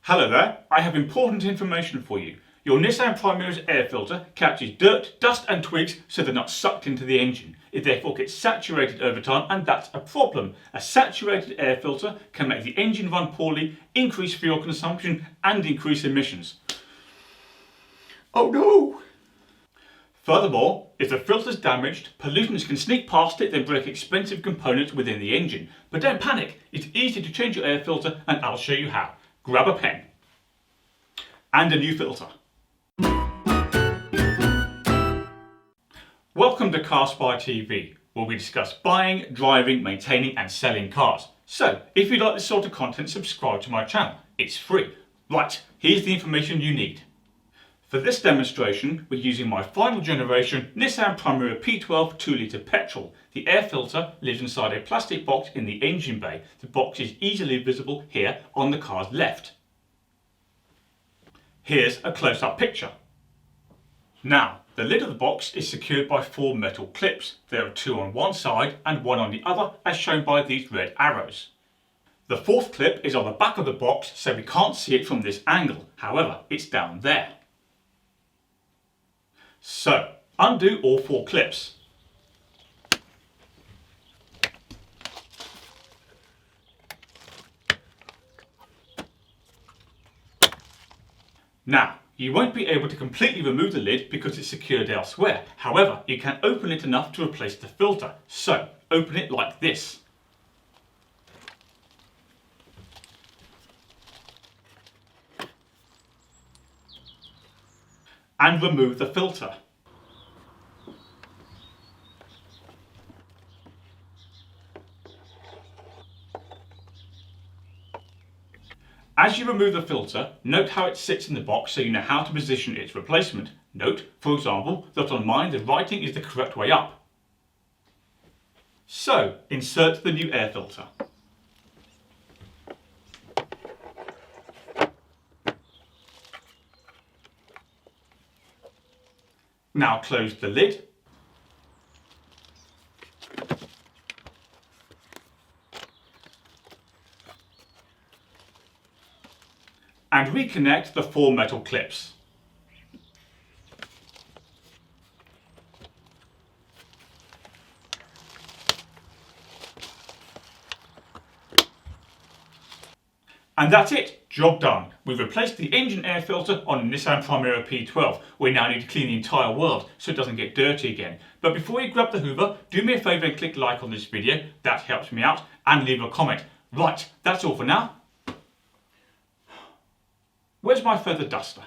Hello there, I have important information for you. Your Nissan Primera's air filter catches dirt, dust and twigs so they're not sucked into the engine. It therefore gets saturated over time and that's a problem. A saturated air filter can make the engine run poorly, increase fuel consumption and increase emissions. Oh no! Furthermore, if the filter's damaged, pollutants can sneak past it then break expensive components within the engine. But don't panic, it's easy to change your air filter and I'll show you how. Grab a pen. And a new filter. Welcome to Car Spy TV, where we discuss buying, driving, maintaining and selling cars. So, if you like this sort of content, subscribe to my channel. It's free. Right, here's the information you need. For this demonstration, we're using my final generation Nissan Primera P12 2-litre petrol. The air filter lives inside a plastic box in the engine bay. The box is easily visible here on the car's left. Here's a close-up picture. Now, the lid of the box is secured by 4 metal clips. There are 2 on one side and 1 on the other, as shown by these red arrows. The 4th clip is on the back of the box, so we can't see it from this angle. However, it's down there. So, undo all 4 clips. Now, you won't be able to completely remove the lid because it's secured elsewhere. However, you can open it enough to replace the filter. So, open it like this. And remove the filter. As you remove the filter, note how it sits in the box so you know how to position its replacement. Note, for example, that on mine the writing is the correct way up. So, insert the new air filter. Now close the lid. And reconnect the 4 metal clips. And that's it, job done. We've replaced the engine air filter on a Nissan Primera P12. We now need to clean the entire world so it doesn't get dirty again. But before you grab the hoover, do me a favour and click like on this video, that helps me out, and leave a comment. Right, that's all for now. Where's my feather duster?